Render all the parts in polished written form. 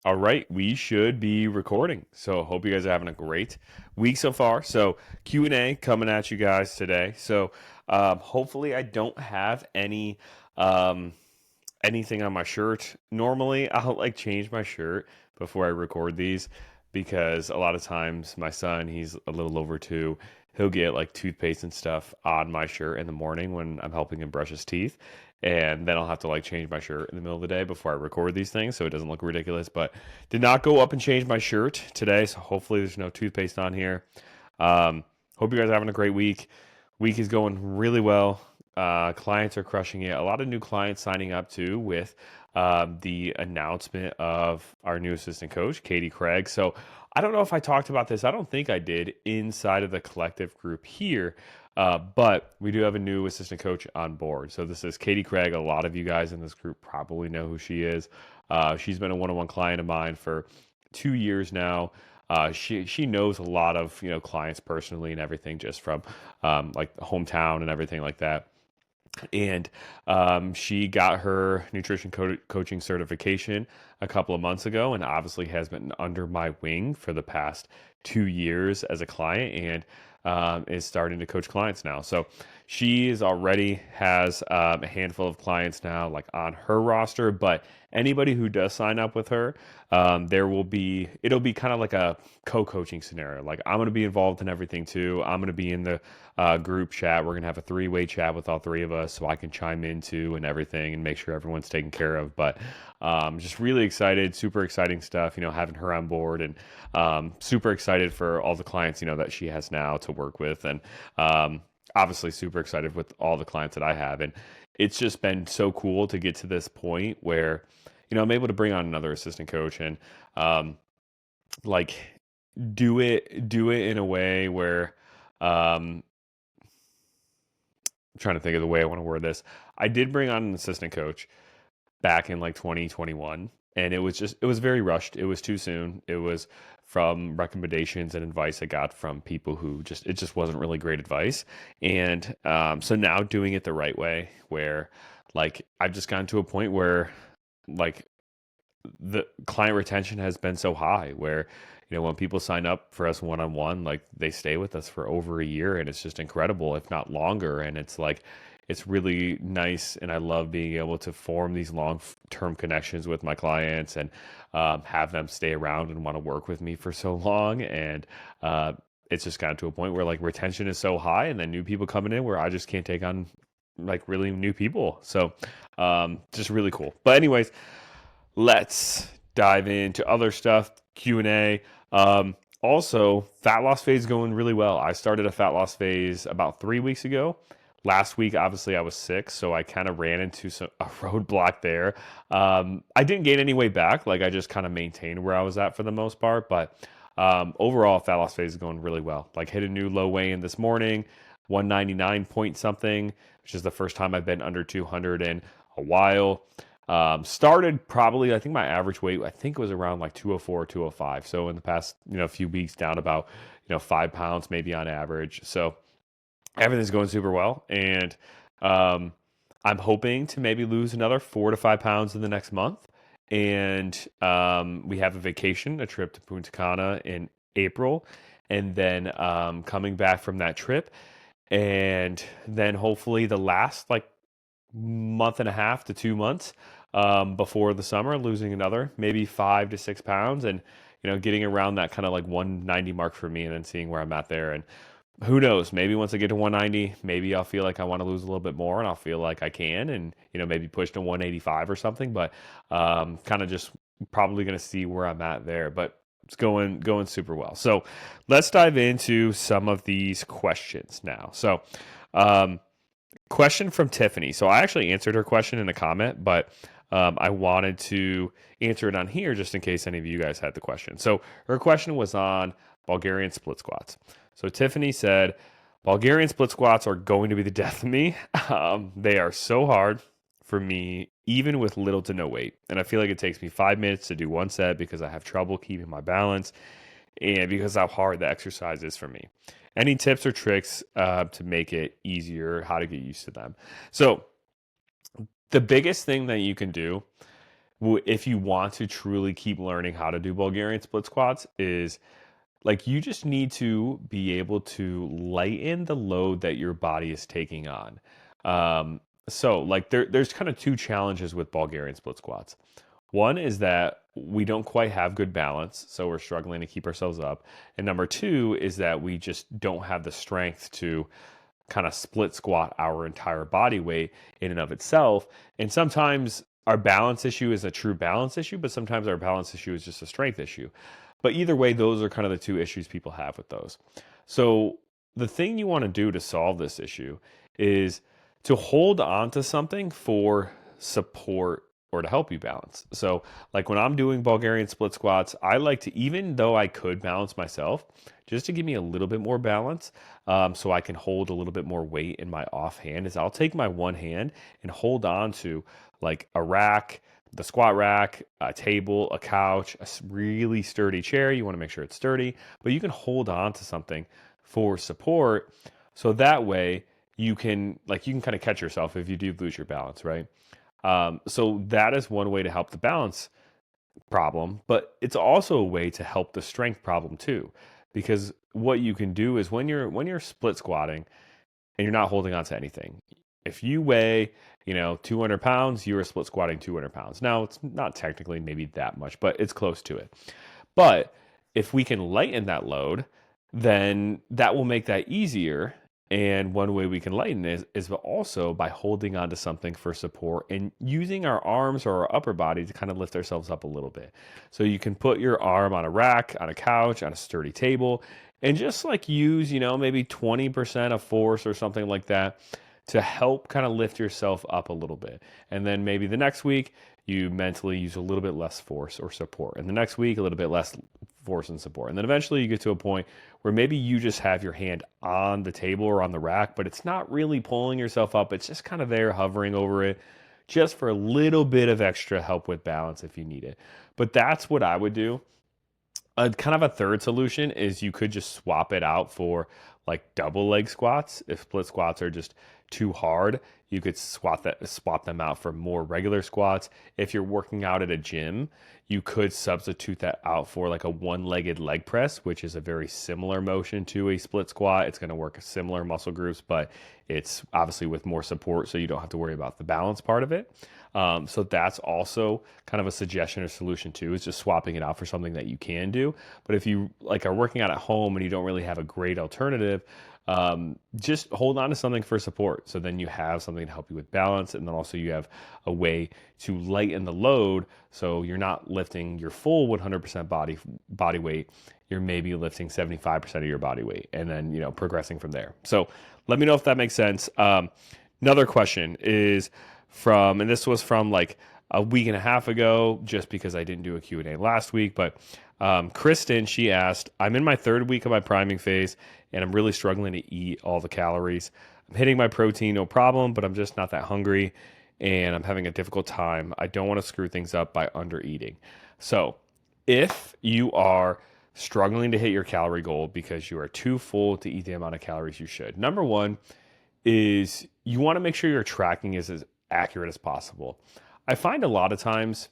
All right, we should be recording. So hope you guys are having a great week so far. So Q&A coming at you guys today. So hopefully I don't have um, anything on my shirt. Normally I'll like change my shirt before I record these because a lot of times my son, he's a little over 2, he'll get like toothpaste and stuff on my shirt in the morning when I'm helping him brush his teeth. And then I'll have to like change my shirt in the middle of the day before I record these things so it doesn't look ridiculous. But did not go up and change my shirt today, so hopefully there's no toothpaste on here. Um, Hope you guys are having a great week. Week is going really well. Clients are crushing it. A lot of new clients signing up too with the announcement of our new assistant coach, Katie Craig. So I don't know if I talked about this. I don't think I did inside of the collective group here. But we do have a new assistant coach on board. So this is Katie Craig. A lot of you guys in this group probably know who she is. She's been a one-on-one client of mine for 2 years now. She knows a lot of clients personally and everything just from like hometown and everything like that. And she got her nutrition coaching certification a couple of months ago, and obviously has been under my wing for the past 2 years as a client, and is starting to coach clients now. So she is already has a handful of clients now, like on her roster. But anybody who does sign up with her, it'll be kind of like a co-coaching scenario. Like I'm going to be involved in everything too. I'm going to be in the group chat. We're going to have a three-way chat with all three of us so I can chime in too and everything and make sure everyone's taken care of. But just really excited, super exciting stuff, having her on board, and super excited for all the clients, that she has now to work with. And obviously super excited with all the clients that I have. And it's just been so cool to get to this point where, I'm able to bring on another assistant coach and like do it in a way where um, I'm trying to think of the way I want to word this. I did bring on an assistant coach back in like 2021, and it was very rushed. It was too soon. It was from recommendations and advice I got from people who it just wasn't really great advice. And so now doing it the right way, where like I've just gotten to a point where like the client retention has been so high where when people sign up for us one on one, like they stay with us for over a year, and it's just incredible, if not longer. And it's like it's really nice, and I love being able to form these long term connections with my clients and have them stay around and want to work with me for so long. And it's just gotten to a point where like retention is so high, and then new people coming in where I just can't take on like really new people. So just really cool. But anyways, let's dive into other stuff. Q&A. Also, fat loss phase is going really well. I started a fat loss phase about 3 weeks ago. Last week, obviously, I was sick, so I kind of ran into a roadblock there. I didn't gain any weight back. Like I just kind of maintained where I was at for the most part. But overall, fat loss phase is going really well. Like hit a new low weigh-in this morning, 199 point something, which is the first time I've been under 200 in a while. Started probably, I think my average weight, I think it was around like 204, 205. So in the past, few weeks down about, 5 pounds maybe on average. So everything's going super well. And I'm hoping to maybe lose another 4 to 5 pounds in the next month. And we have a vacation, a trip to Punta Cana in April. And then coming back from that trip. And then hopefully the last like month and a half to 2 months before the summer, losing another maybe 5 to 6 pounds, and getting around that kind of like 190 mark for me, and then seeing where I'm at there. And who knows, maybe once I get to 190, maybe I'll feel like I want to lose a little bit more, and I'll feel like I can, and maybe push to 185 or something. But kind of just probably going to see where I'm at there. But it's going super well. So let's dive into some of these questions now. So question from Tiffany. So I actually answered her question in a comment, but I wanted to answer it on here just in case any of you guys had the question. So her question was on Bulgarian split squats. So Tiffany said, Bulgarian split squats are going to be the death of me. They are so hard for me, even with little to no weight. And I feel like it takes me 5 minutes to do one set because I have trouble keeping my balance and because how hard the exercise is for me. Any tips or tricks to make it easier, how to get used to them? So the biggest thing that you can do if you want to truly keep learning how to do Bulgarian split squats, is like you just need to be able to lighten the load that your body is taking on. So like there's kind of two challenges with Bulgarian split squats. One is that we don't quite have good balance, so we're struggling to keep ourselves up. And number two is that we just don't have the strength to kind of split squat our entire body weight in and of itself. And sometimes our balance issue is a true balance issue, but sometimes our balance issue is just a strength issue. But either way, those are kind of the two issues people have with those. So the thing you want to do to solve this issue is to hold on to something for support or to help you balance. So like when I'm doing Bulgarian split squats, I like to, even though I could balance myself, just to give me a little bit more balance, so I can hold a little bit more weight in my offhand, is I'll take my one hand and hold on to like a rack, the squat rack, a table, a couch, a really sturdy chair. You want to make sure it's sturdy, but you can hold on to something for support. So that way you can kind of catch yourself if you do lose your balance, right? So that is one way to help the balance problem, but it's also a way to help the strength problem too. Because what you can do is when you're split squatting and you're not holding on to anything, if you weigh 200 pounds, you are split squatting 200 pounds. Now it's not technically maybe that much, but it's close to it. But if we can lighten that load, then that will make that easier. And one way we can lighten is also by holding on to something for support and using our arms or our upper body to kind of lift ourselves up a little bit. So you can put your arm on a rack, on a couch, on a sturdy table, and just like use, maybe 20% of force or something like that to help kind of lift yourself up a little bit. And then maybe the next week, you mentally use a little bit less force or support. And the next week, a little bit less force and support. And then eventually you get to a point where maybe you just have your hand on the table or on the rack, but it's not really pulling yourself up. It's just kind of there hovering over it just for a little bit of extra help with balance if you need it. But that's what I would do. Kind of a third solution is you could just swap it out for like double leg squats. If split squats are just too hard, you could swap them out for more regular squats. If you're working out at a gym, you could substitute that out for like a one-legged leg press, which is a very similar motion to a split squat. It's going to work similar muscle groups, but it's obviously with more support, so you don't have to worry about the balance part of it. So that's also kind of a suggestion or solution too, is just swapping it out for something that you can do. But if you like are working out at home and you don't really have a great alternative, just hold on to something for support. So then you have something to help you with balance, and then also you have a way to lighten the load. So you're not lifting your full 100% body weight. You're maybe lifting 75% of your body weight, and then progressing from there. So let me know if that makes sense. Another question is and this was from like a week and a half ago, just because I didn't do a Q&A last week, but Kristen, she asked, I'm in my third week of my priming phase and I'm really struggling to eat all the calories. I'm hitting my protein, no problem, but I'm just not that hungry and I'm having a difficult time. I don't want to screw things up by under eating. So if you are struggling to hit your calorie goal because you are too full to eat the amount of calories you should, number one is you want to make sure your tracking is as accurate as possible. I find a lot of times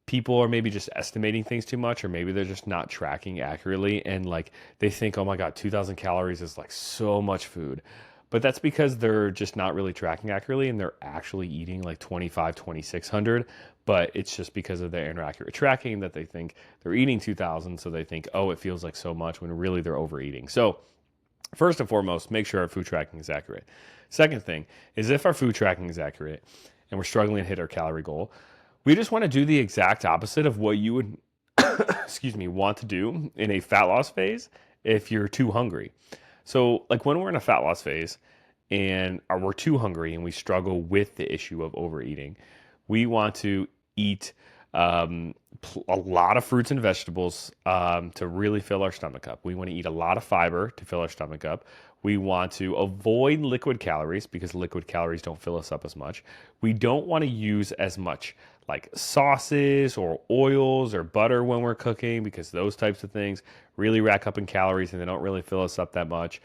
people are maybe just estimating things too much, or maybe they're just not tracking accurately, and like they think, oh my God, 2,000 calories is like so much food. But that's because they're just not really tracking accurately and they're actually eating like 2,600. But it's just because of their inaccurate tracking that they think they're eating 2,000. So they think, oh, it feels like so much, when really they're overeating. So first and foremost, make sure our food tracking is accurate. Second thing is, if our food tracking is accurate and we're struggling to hit our calorie goal, we just want to do the exact opposite of what you would want to do in a fat loss phase if you're too hungry. So like when we're in a fat loss phase and we're too hungry and we struggle with the issue of overeating, we want to eat a lot of fruits and vegetables to really fill our stomach up. We want to eat a lot of fiber to fill our stomach up. We want to avoid liquid calories because liquid calories don't fill us up as much. We don't want to use as much like sauces or oils or butter when we're cooking, because those types of things really rack up in calories and they don't really fill us up that much.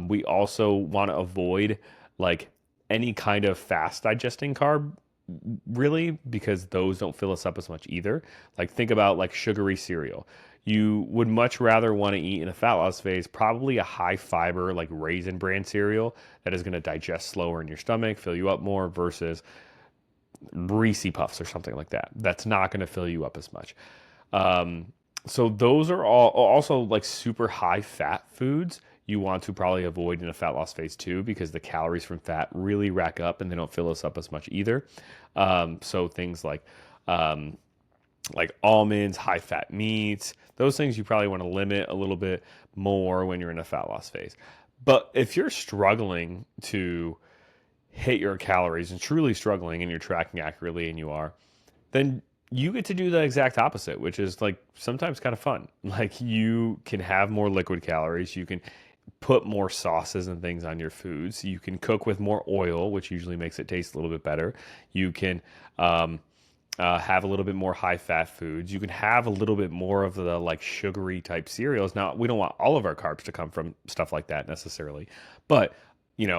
We also want to avoid like any kind of fast digesting carb really, because those don't fill us up as much either. Like think about like sugary cereal. You would much rather want to eat in a fat loss phase probably a high fiber like Raisin Bran cereal that is going to digest slower in your stomach, fill you up more versus Reese Puffs or something like that. That's not going to fill you up as much. Um, so those are all also like super high fat foods you want to probably avoid in a fat loss phase too, because the calories from fat really rack up and they don't fill us up as much either. So things um, like almonds, high fat meats, those things you probably want to limit a little bit more when you're in a fat loss phase. But if you're struggling to hit your calories and truly struggling and you're tracking accurately and you are, then you get to do the exact opposite, which is like sometimes kind of fun. Like you can have more liquid calories, you can put more sauces and things on your foods, you can cook with more oil, which usually makes it taste a little bit better. You can have a little bit more high fat foods. You can have a little bit more of the like sugary type cereals. Now, we don't want all of our carbs to come from stuff like that necessarily, but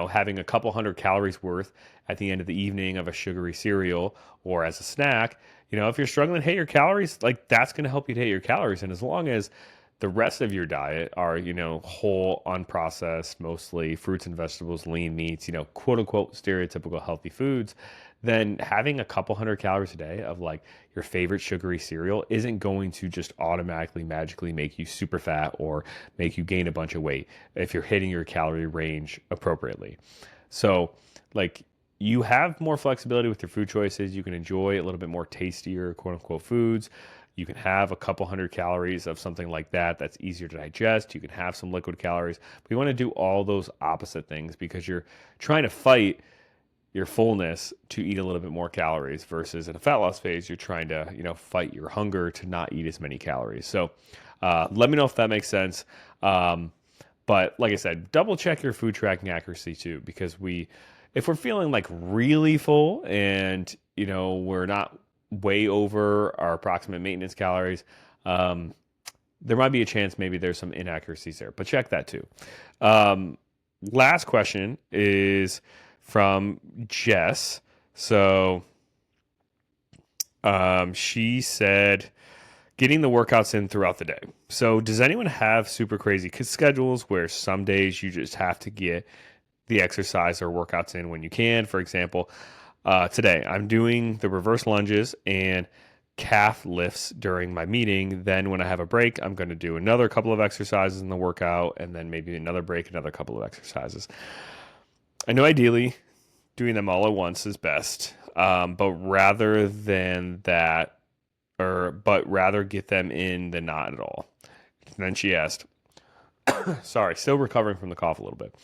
having a couple hundred calories worth at the end of the evening of a sugary cereal or as a snack, if you're struggling to hit your calories, like that's going to help you to hit your calories. And as long as the rest of your diet are, whole, unprocessed, mostly fruits and vegetables, lean meats, quote unquote, stereotypical healthy foods, then having a couple hundred calories a day of like your favorite sugary cereal isn't going to just automatically magically make you super fat or make you gain a bunch of weight if you're hitting your calorie range appropriately. So, like, you have more flexibility with your food choices. You can enjoy a little bit more tastier, quote unquote, foods. You can have a couple hundred calories of something like that that's easier to digest. You can have some liquid calories. But you want to do all those opposite things because you're trying to fight your fullness to eat a little bit more calories versus in a fat loss phase, you're trying to, fight your hunger to not eat as many calories. So let me know if that makes sense. But like I said, double check your food tracking accuracy too, because if we're feeling like really full and, we're not way over our approximate maintenance calories, there might be a chance maybe there's some inaccuracies there, but check that too. Last question is from Jess. So she said, getting the workouts in throughout the day. So does anyone have super crazy schedules where some days you just have to get the exercise or workouts in when you can? For example, today I'm doing the reverse lunges and calf lifts during my meeting. Then when I have a break, I'm going to do another couple of exercises in the workout and then maybe another break, another couple of exercises. I know ideally doing them all at once is best, but rather get them in than not at all. And then she asked, sorry, still recovering from the cough a little bit.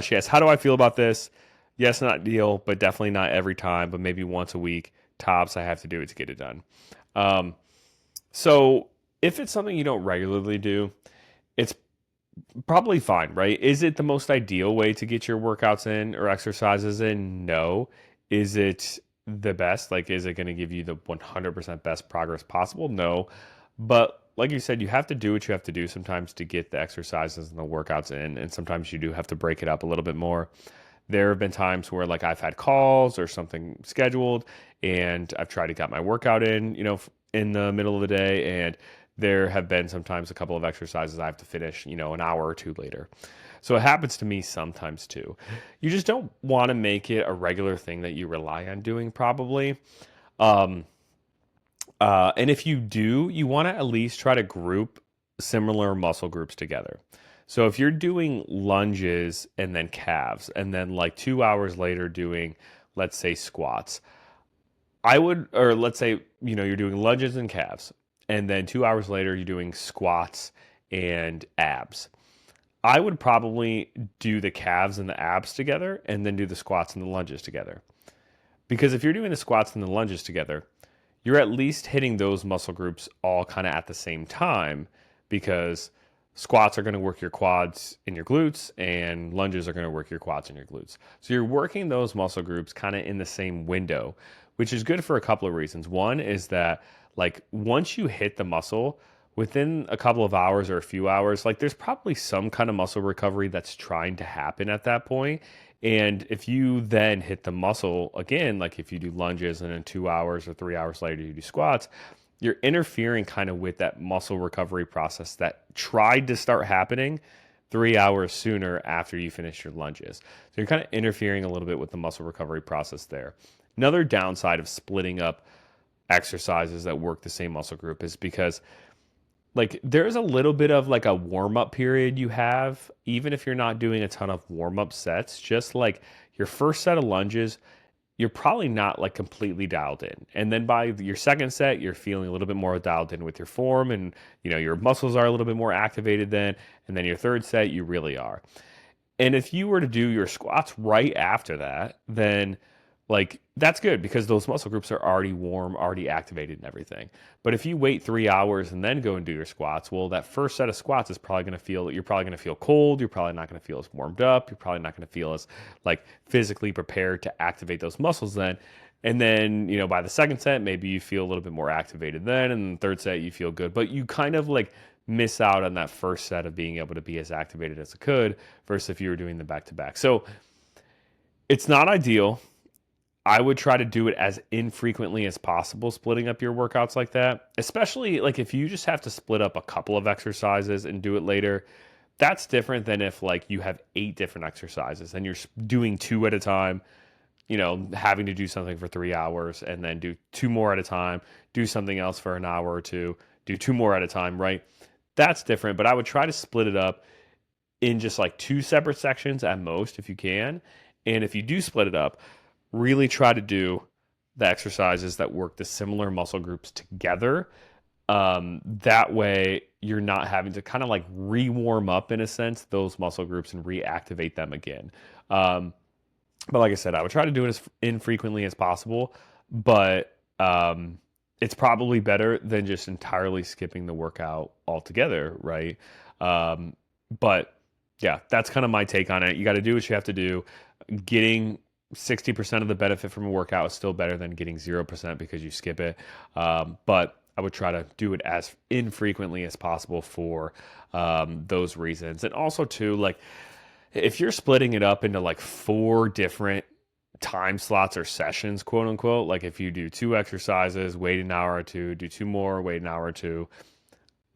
She asked, how do I feel about this? Yes, not ideal, but definitely not every time, but maybe once a week. Tops, I have to do it to get it done. So if it's something you don't regularly do, it's probably fine, right? Is it the most ideal way to get your workouts in or exercises in? No. Is it the best? Like, is it going to give you the 100% best progress possible? No. But like you said, you have to do what you have to do sometimes to get the exercises and the workouts in. And sometimes you do have to break it up a little bit more. There have been times where like I've had calls or something scheduled and I've tried to get my workout in, in the middle of the day, and there have been sometimes a couple of exercises I have to finish, an hour or two later. So it happens to me sometimes too. You just don't want to make it a regular thing that you rely on doing, probably. And if you do, you want to at least try to group similar muscle groups together. So if you're doing lunges and then calves, and then like 2 hours later doing, let's say, squats, or let's say, you're doing lunges and calves, and then 2 hours later you're doing squats and abs. I would probably do the calves and the abs together and then do the squats and the lunges together. Because if you're doing the squats and the lunges together, you're at least hitting those muscle groups all kind of at the same time, because squats are going to work your quads and your glutes, and lunges are going to work your quads and your glutes. So you're working those muscle groups kind of in the same window, which is good for a couple of reasons. One is that like once you hit the muscle, within a couple of hours or a few hours, like there's probably some kind of muscle recovery that's trying to happen at that point. And if you then hit the muscle again, like if you do lunges and then 2 hours or 3 hours later you do squats, you're interfering kind of with that muscle recovery process that tried to start happening 3 hours sooner after you finish your lunges. So you're kind of interfering a little bit with the muscle recovery process there. Another downside of splitting up exercises that work the same muscle group is because like there's a little bit of like a warm up period you have, even if you're not doing a ton of warm up sets, just like your first set of lunges, you're probably not like completely dialed in. And then by your second set, you're feeling a little bit more dialed in with your form and your muscles are a little bit more activated then. And then your third set, you really are. And if you were to do your squats right after that, then like that's good because those muscle groups are already warm, already activated and everything. But if you wait 3 hours and then go and do your squats, well, that first set of squats is probably going to feel, you're probably going to feel cold. You're probably not going to feel as warmed up. You're probably not going to feel as like physically prepared to activate those muscles then. And then, by the second set, maybe you feel a little bit more activated then. And the third set, you feel good. But you kind of like miss out on that first set of being able to be as activated as it could versus if you were doing the back to back. So it's not ideal. I would try to do it as infrequently as possible, splitting up your workouts like that, especially like if you just have to split up a couple of exercises and do it later. That's different than if like you have 8 different exercises and you're doing 2 at a time, having to do something for 3 hours and then do 2 more at a time, do something else for an hour or two, do 2 more at a time, right? That's different, but I would try to split it up in just like 2 separate sections at most if you can. And if you do split it up, really try to do the exercises that work the similar muscle groups together. That way you're not having to kind of like re-warm up in a sense those muscle groups and reactivate them again. But like I said, I would try to do it as infrequently as possible, but it's probably better than just entirely skipping the workout altogether, right? But yeah, that's kind of my take on it. You got to do what you have to do. Getting 60% of the benefit from a workout is still better than getting 0% because you skip it. But I would try to do it as infrequently as possible for those reasons. And also too, like if you're splitting it up into like 4 different time slots or sessions, quote unquote, like if you do 2 exercises, wait an hour or 2, do 2 more, wait an hour or 2,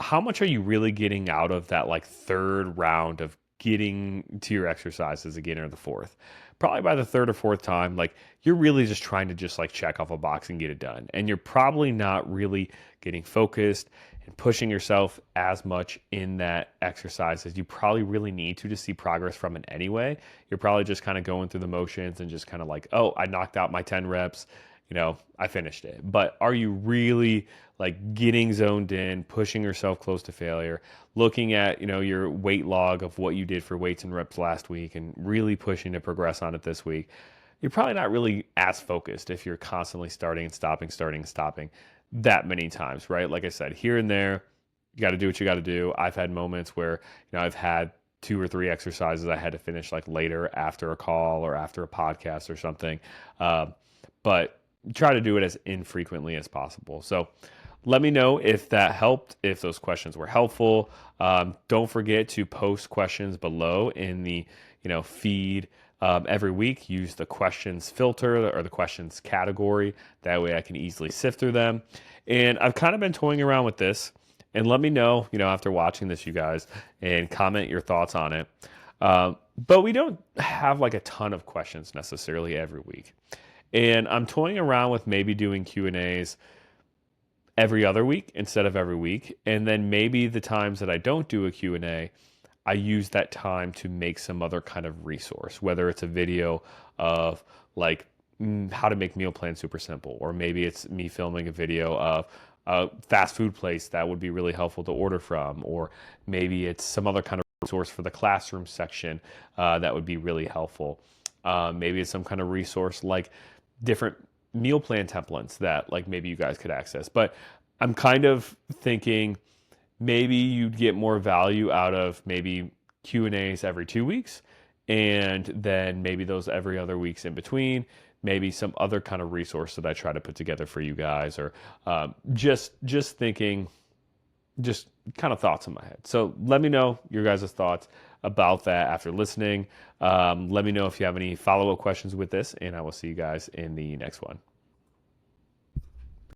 how much are you really getting out of that like third round of getting to your exercises again, or the fourth? Probably by the third or fourth time, like you're really just trying to just like check off a box and get it done. And you're probably not really getting focused and pushing yourself as much in that exercise as you probably really need to see progress from it anyway. You're probably just kind of going through the motions and just kind of like, oh, I knocked out my 10 reps. I finished it. But are you really like getting zoned in, pushing yourself close to failure, looking at, your weight log of what you did for weights and reps last week and really pushing to progress on it this week? You're probably not really as focused if you're constantly starting and stopping that many times, right? Like I said, here and there, you got to do what you got to do. I've had moments where, I've had 2 or 3 exercises I had to finish like later after a call or after a podcast or something. But try to do it as infrequently as possible. So let me know if that helped, if those questions were helpful. Don't forget to post questions below in the feed every week. Use the questions filter or the questions category. That way I can easily sift through them. And I've kind of been toying around with this. And let me know, after watching this, you guys, and comment your thoughts on it. But we don't have like a ton of questions necessarily every week. And I'm toying around with maybe doing Q&As every other week instead of every week. And then maybe the times that I don't do a Q&A, I use that time to make some other kind of resource, whether it's a video of like how to make meal plans super simple, or maybe it's me filming a video of a fast food place that would be really helpful to order from, or maybe it's some other kind of resource for the classroom section that would be really helpful. Maybe it's some kind of resource like different meal plan templates that like maybe you guys could access. But I'm kind of thinking maybe you'd get more value out of maybe Q&As every 2 weeks, and then maybe those every other weeks in between, maybe some other kind of resource that I try to put together for you guys, or just thinking, just kind of thoughts in my head. So let me know your guys' thoughts. about that after listening. Let me know if you have any follow up questions with this, and I will see you guys in the next one.